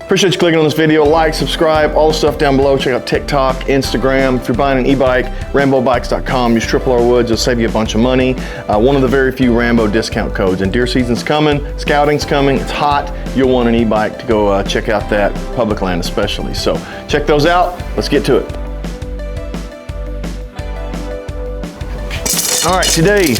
Appreciate you clicking on this video. Like, subscribe, all the stuff down below. Check out TikTok, Instagram. If you're buying an e-bike, RamboBikes.com. Use TripleRwoods. It'll save you a bunch of money. One of the very few Rambo discount codes. And deer season's coming. Scouting's coming. It's hot. You'll want an e-bike to go check out that public land especially. So check those out. Let's get to it. All right, today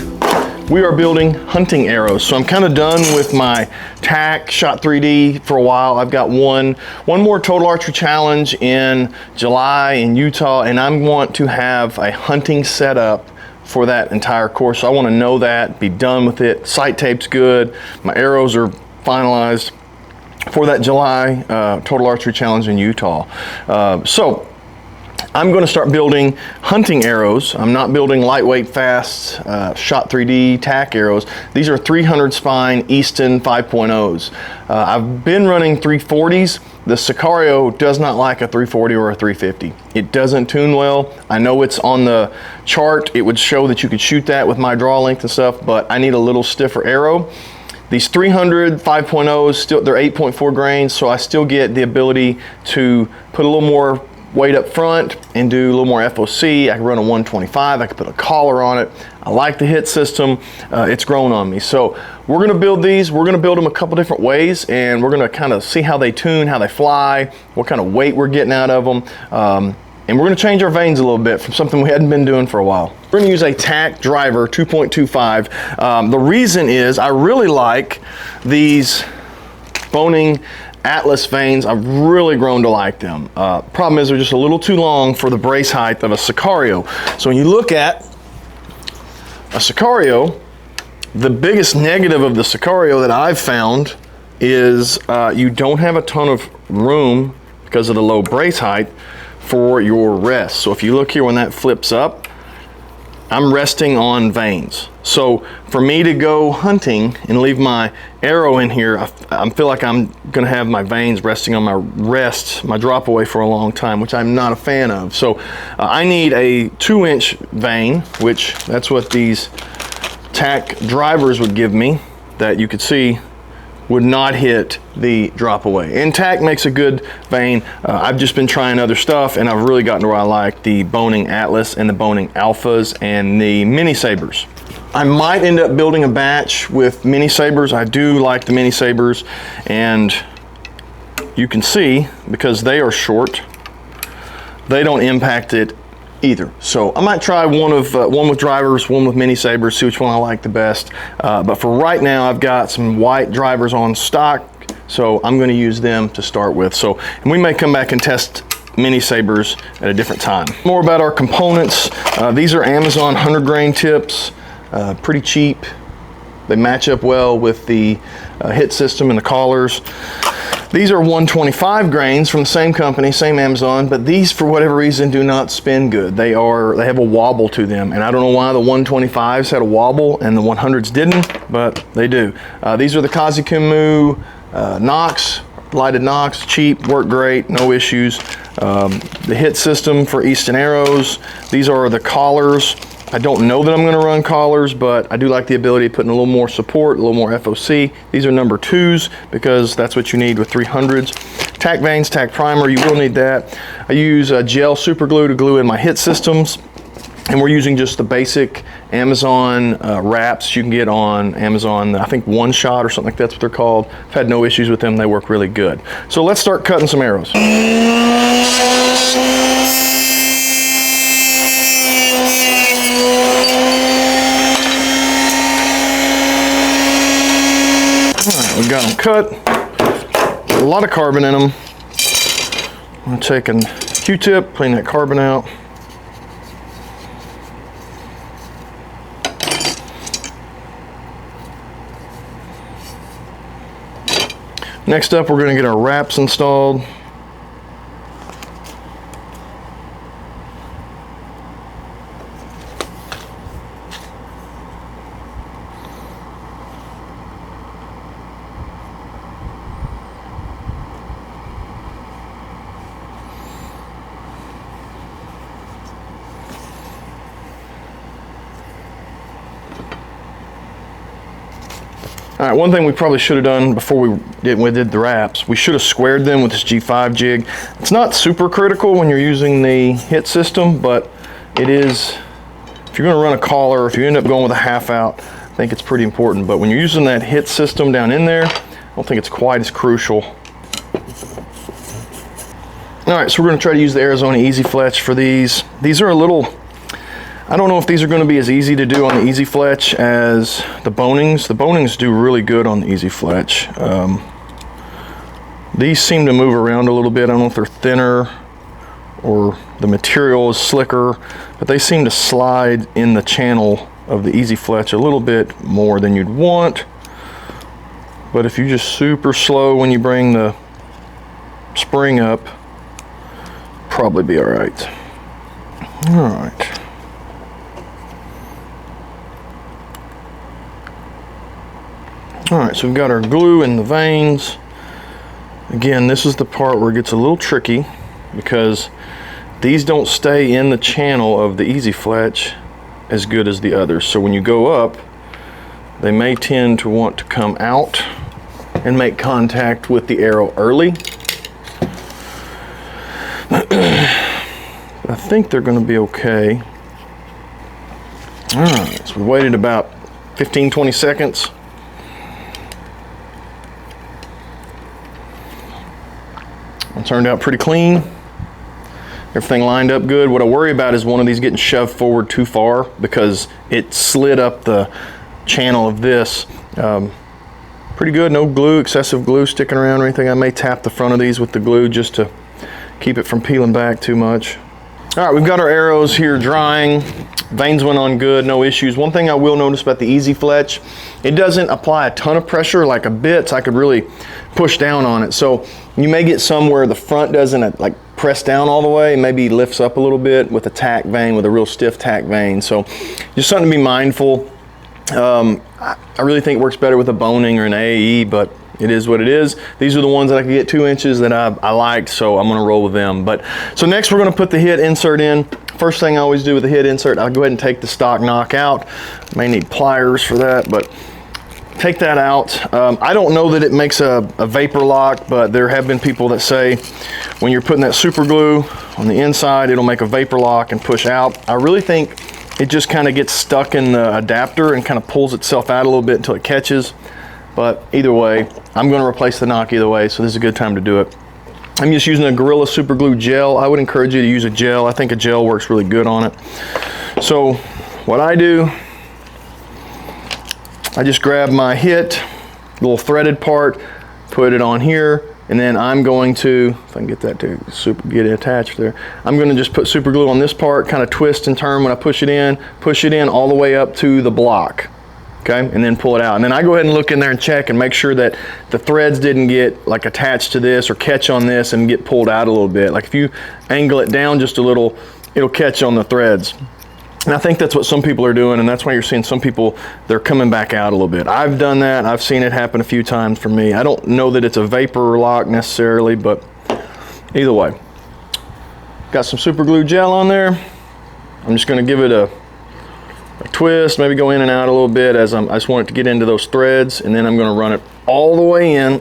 we are building hunting arrows. So I'm kind of done with my TAC Shot 3D for a while. I've got one more Total Archery Challenge in July in Utah, and I want to have a hunting setup for that entire course. So I want to know that, be done with it. Sight tape's good. My arrows are finalized for that July Total Archery Challenge in Utah. So I'm going to start building hunting arrows. I'm not building lightweight, fast, Shot 3D TAC arrows. These are 300 spine Easton 5.0s. I've been running 340s. The Sicario does not like a 340 or a 350. It doesn't tune well. I know it's on the chart. It would show that you could shoot that with my draw length and stuff, but I need a little stiffer arrow. These 300 5.0s, still, they're 8.4 grains, so I still get the ability to put a little more weight up front and do a little more FOC. I can run a 125. I can put a collar on it. I like the hit system. It's grown on me. So we're going to build these. We're going to build them a couple different ways, and we're going to kind of see how they tune, how they fly, what kind of weight we're getting out of them. And we're going to change our vanes a little bit from something we hadn't been doing for a while. We're going to use a TAC driver 2.25. The reason is I really like these Boning Atlas vanes. I've really grown to like them. Problem is they're just a little too long for the brace height of a Sicario. So when you look at a Sicario, the biggest negative of the Sicario that I've found is you don't have a ton of room because of the low brace height for your rest. So if you look here, when that flips up, I'm resting on vanes. So for me to go hunting and leave my arrow in here, I feel like I'm gonna have my vanes resting on my drop away for a long time, which I'm not a fan of. So I need a 2-inch vane, which that's what these TAC drivers would give me, that you could see would not hit the drop away. And TAC makes a good vane. I've just been trying other stuff, and I've really gotten to where I like the Boning Atlas and the Boning Alphas and the Mini Sabers. I might end up building a batch with Mini Sabers. I do like the Mini Sabers, and you can see, because they are short, they don't impact it either. So I might try one with drivers, one with Mini Sabers, see which one I like the best. But for right now, I've got some white drivers on stock, so I'm going to use them to start with. So, and we may come back and test Mini Sabers at a different time. More about our components. These are Amazon 100 grain tips, pretty cheap. They match up well with the hit system and the collars. These are 125 grains from the same company, same Amazon, but these, for whatever reason, do not spin good. They have a wobble to them, and I don't know why the 125s had a wobble and the 100s didn't, but they do. These are the Kazikumu Nox, lighted Nox, cheap, work great, no issues. The hit system for Easton arrows. These are the collars. I don't know that I'm going to run collars, but I do like the ability of putting a little more support, a little more FOC. These are number 2s because that's what you need with 300s. TAC vanes, TAC primer, you will need that. I use gel super glue to glue in my hit systems, and we're using just the basic Amazon wraps you can get on Amazon. I think One Shot or something like that's what they're called. I've had no issues with them. They work really good. So let's start cutting some arrows. We've got them cut, a lot of carbon in them. I'm taking a Q-tip, clean that carbon out. Next up, we're going to get our wraps installed. All right, one thing we probably should have done before we did the wraps, we should have squared them with this G5 jig. It's not super critical when you're using the hit system, but it is, if you're gonna run a collar, if you end up going with a half out, I think it's pretty important. But when you're using that hit system down in there, I don't think it's quite as crucial. All right, so we're gonna try to use the Arizona Easy Fletch for these. These are a little, I don't know if these are going to be as easy to do on the Easy Fletch as the Bownings. The Bownings do really good on the Easy Fletch. These seem to move around a little bit. I don't know if they're thinner or the material is slicker, but they seem to slide in the channel of the Easy Fletch a little bit more than you'd want. But if you're just super slow when you bring the spring up, probably be all right. All right. All right, so we've got our glue in the veins. Again, this is the part where it gets a little tricky because these don't stay in the channel of the Easy Fletch as good as the others. So when you go up, they may tend to want to come out and make contact with the arrow early. I think they're going to be okay. All right, so we waited about 15-20 seconds. It turned out pretty clean. Everything lined up good. What I worry about is one of these getting shoved forward too far because it slid up the channel of this. Pretty good, no glue, excessive glue sticking around or anything. I may tap the front of these with the glue just to keep it from peeling back too much. All right, we've got our arrows here drying. Veins went on good, no issues. One thing I will notice about the Easy Fletch, it doesn't apply a ton of pressure like a bit, so I could really push down on it. So you may get some where the front doesn't like press down all the way, maybe lifts up a little bit with a tack vein, with a real stiff tack vein. So just something to be mindful. I really think it works better with a boning or an AE, but it is what it is. These are the ones that I could get 2 inches that I liked, so I'm gonna roll with them. But so next we're gonna put the hit insert in. First thing I always do with the hit insert, I'll go ahead and take the stock knock out. May need pliers for that, but take that out. I don't know that it makes a vapor lock, but there have been people that say when you're putting that super glue on the inside, it'll make a vapor lock and push out. I really think it just kind of gets stuck in the adapter and kind of pulls itself out a little bit until it catches. But either way, I'm going to replace the knock either way, so this is a good time to do it. I'm just using a Gorilla Super Glue gel. I would encourage you to use a gel. I think a gel works really good on it. So what I do, I just grab my hit, little threaded part, put it on here, and then I'm going to, if I can get that to get it attached there, I'm going to just put super glue on this part, kind of twist and turn when I push it in all the way up to the block. Okay, and then pull it out. And then I go ahead and look in there and check and make sure that the threads didn't get like attached to this or catch on this and get pulled out a little bit. Like if you angle it down just a little, it'll catch on the threads. And I think that's what some people are doing, and that's why you're seeing some people, they're coming back out a little bit. I've done that. I've seen it happen a few times for me. I don't know that it's a vapor lock necessarily, but either way. Got some super glue gel on there. I'm just going to give it a twist, maybe go in and out a little bit as I just want it to get into those threads, and then I'm going to run it all the way in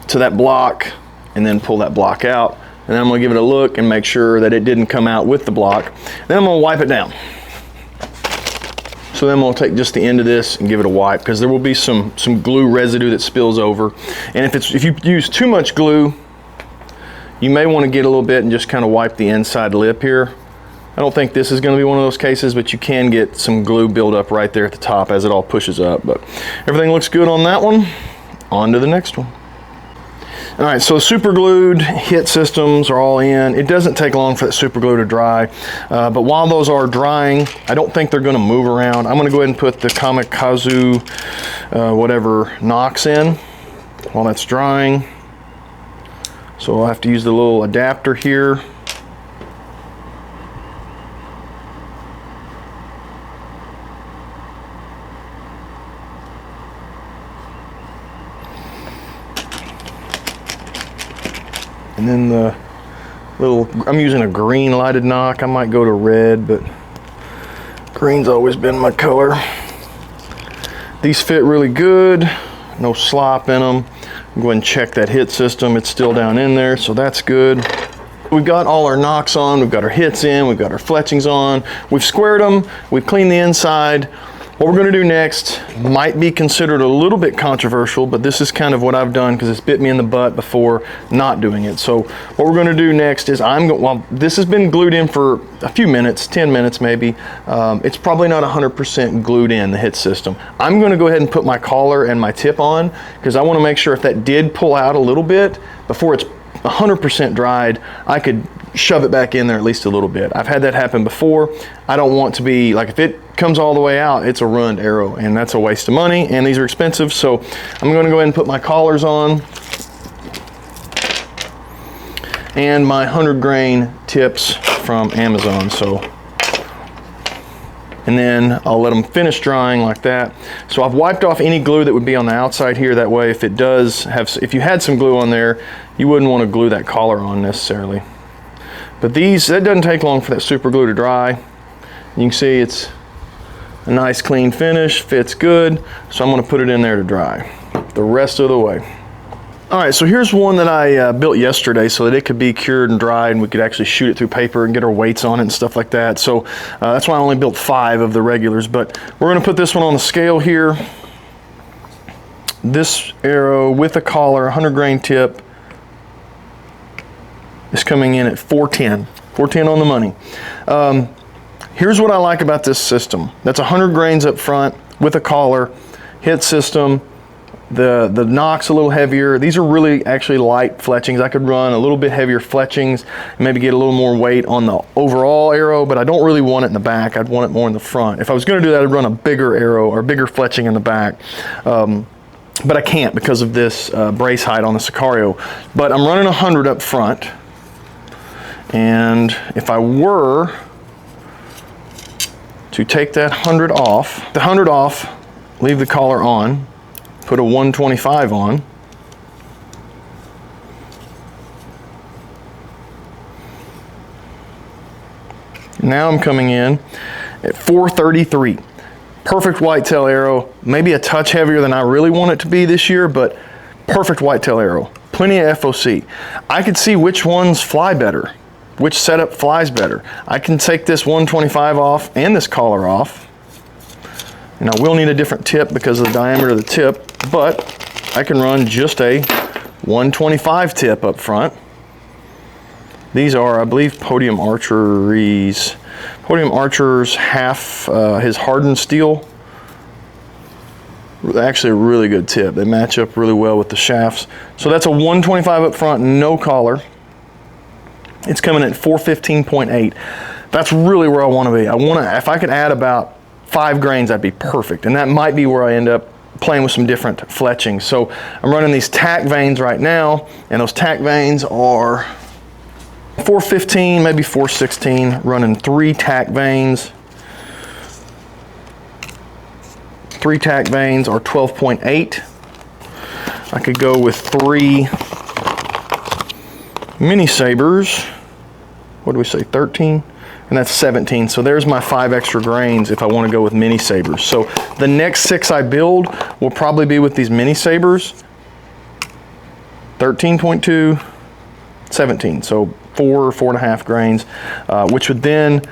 to that block and then pull that block out. And then I'm going to give it a look and make sure that it didn't come out with the block. Then I'm going to wipe it down. So then we'll take just the end of this and give it a wipe, because there will be some glue residue that spills over. And if you use too much glue, you may want to get a little bit and just kind of wipe the inside lip here. I don't think this is going to be one of those cases, but you can get some glue buildup right there at the top as it all pushes up. But everything looks good on that one. On to the next one. All right, so super glued hit systems are all in. It doesn't take long for that super glue to dry, but while those are drying, I don't think they're going to move around. I'm going to go ahead and put the Kamikaze whatever knocks in while that's drying. So I'll have to use the little adapter here. And then the little, I'm using a green lighted knock. I might go to red, but green's always been my color. These fit really good, no slop in them. Go ahead and check that hit system. It's still down in there, so that's good. We've got all our nocks on, we've got our hits in, we've got our fletchings on, we've squared them, we've cleaned the inside. What we're gonna do next might be considered a little bit controversial, but this is kind of what I've done because it's bit me in the butt before not doing it. So what we're gonna do next is well, this has been glued in for a few minutes, 10 minutes maybe. It's probably not 100% glued in, the hit system. I'm gonna go ahead and put my collar and my tip on because I wanna make sure if that did pull out a little bit before it's 100% dried, I could shove it back in there at least a little bit. I've had that happen before. I don't want to be, like if it comes all the way out, it's a ruined arrow and that's a waste of money and these are expensive. So I'm gonna go ahead and put my collars on and my 100 grain tips from Amazon. And then I'll let them finish drying like that. So I've wiped off any glue that would be on the outside here. That way, if it does have, if you had some glue on there, you wouldn't want to glue that collar on necessarily. But these, that doesn't take long for that super glue to dry. You can see it's a nice clean finish, fits good. So I'm gonna put it in there to dry the rest of the way. All right, so here's one that I built yesterday so that it could be cured and dried and we could actually shoot it through paper and get our weights on it and stuff like that. So that's why I only built 5 of the regulars, but we're gonna put this one on the scale here. This arrow with a collar, 100 grain tip, is coming in at 410. 410 on the money. Here's what I like about this system. That's 100 grains up front with a collar, hit system. The nock's a little heavier. These are really actually light fletchings. I could run a little bit heavier fletchings and maybe get a little more weight on the overall arrow, but I don't really want it in the back. I'd want it more in the front. If I was gonna do that, I'd run a bigger arrow or bigger fletching in the back. But I can't because of this brace height on the Sicario. But I'm running 100 up front. And if I were to take that 100 off, leave the collar on, put a 125 on, now I'm coming in at 433. Perfect whitetail arrow, maybe a touch heavier than I really want it to be this year, but perfect whitetail arrow. Plenty of FOC. I could see which ones fly better, which setup flies better. I can take this 125 off and this collar off. And I will need a different tip because of the diameter of the tip, but I can run just a 125 tip up front. These are, I believe, Podium Archery's. Podium Archer's half, his hardened steel. Actually a really good tip. They match up really well with the shafts. So that's a 125 up front, no collar. It's coming at 415.8. That's really where I want to be. If I could add about 5 grains, that'd be perfect. And that might be where I end up playing with some different fletchings. So I'm running these tack vanes right now, and those tack vanes are 415, maybe 416, running 3 tack vanes. 3 tack vanes are 12.8. I could go with 3 mini sabers. What do we say, 13? And that's 17. So there's my 5 extra grains if I want to go with mini sabers. So the next 6 I build will probably be with these mini sabers. 13.2, 17. So 4.5 grains, which would then,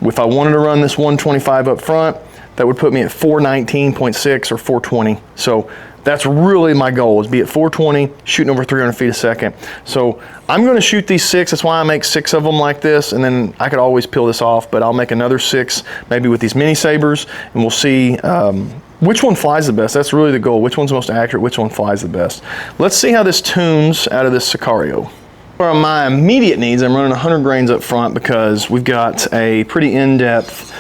if I wanted to run this 125 up front, that would put me at 419.6 or 420. So that's really my goal, is be at 420, shooting over 300 feet a second. So I'm gonna shoot these 6, that's why I make 6 of them like this, and then I could always peel this off, but I'll make another 6, maybe with these mini sabers, and we'll see which one flies the best. That's really the goal. Which one's the most accurate, which one flies the best. Let's see how this tunes out of this Sicario. For my immediate needs, I'm running 100 grains up front because we've got a pretty in-depth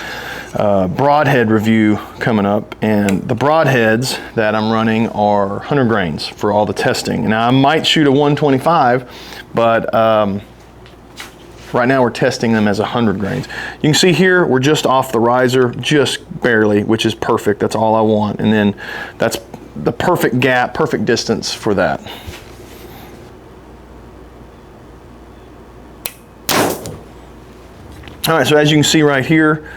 broadhead review coming up, and the broadheads that I'm running are 100 grains for all the testing. Now I might shoot a 125, but right now we're testing them as 100 grains. You can see here we're just off the riser, just barely, which is perfect. That's all I want, and then that's the perfect gap, perfect distance for that. All right, so as you can see right here,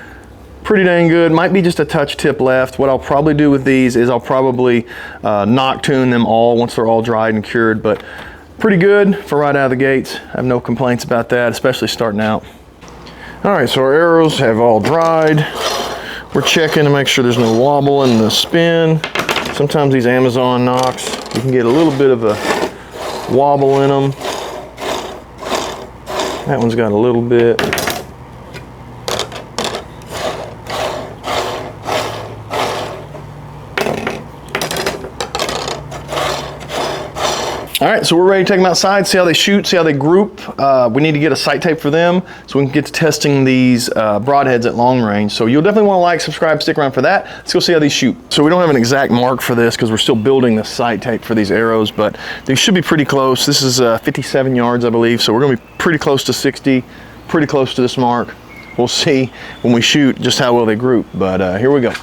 pretty dang good. Might be just a touch tip left. What I'll probably do with these is I'll probably knock tune them all once they're all dried and cured, but pretty good for right out of the gates. I have no complaints about that, especially starting out. All right, so our arrows have all dried. We're checking to make sure there's no wobble in the spin. Sometimes these Amazon nocks, you can get a little bit of a wobble in them. That one's got a little bit. All right, so we're ready to take them outside, see how they shoot, see how they group. We need to get a sight tape for them so we can get to testing these broadheads at long range. So you'll definitely want to like, subscribe, stick around for that. Let's go see how these shoot. So we don't have an exact mark for this because we're still building the sight tape for these arrows, but they should be pretty close. This is 57 yards, I believe, so we're going to be pretty close to 60, pretty close to this mark. We'll see when we shoot just how well they group, but here we go.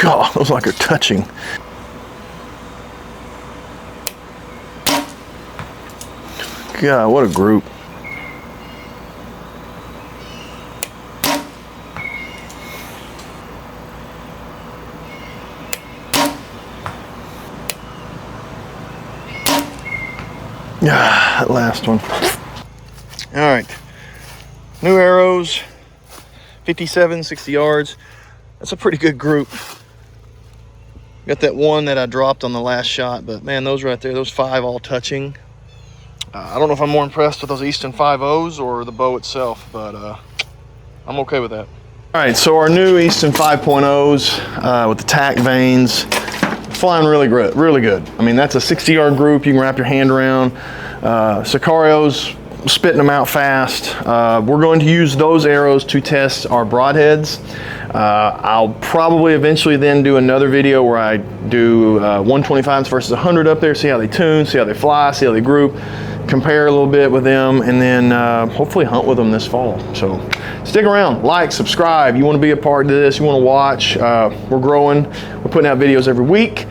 God, those like are touching. God, what a group. That last one. All right, new arrows, 57, 60 yards. That's a pretty good group. Got that one that I dropped on the last shot, but man, those right there, those 5 all touching. I don't know if I'm more impressed with those Easton 5.0s or the bow itself, but I'm okay with that. All right, so our new Easton 5.0s with the tack vanes, flying really good. I mean, that's a 60-yard group you can wrap your hand around. Sicarios, spitting them out fast. We're going to use those arrows to test our broadheads. I'll probably eventually then do another video where I do 125s versus 100 up there, see how they tune, see how they fly, see how they group, compare a little bit with them, and then hopefully hunt with them this fall. So stick around, like, subscribe. You want to be a part of this, you want to watch. We're growing, we're putting out videos every week.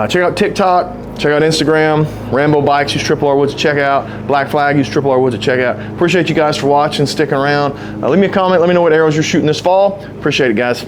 Check out TikTok, check out Instagram, Rambo Bikes, use TripleRwoods to check out, Black Flag, use TripleRwoods to check out. Appreciate you guys for watching, sticking around. Leave me a comment, let me know what arrows you're shooting this fall. Appreciate it, guys.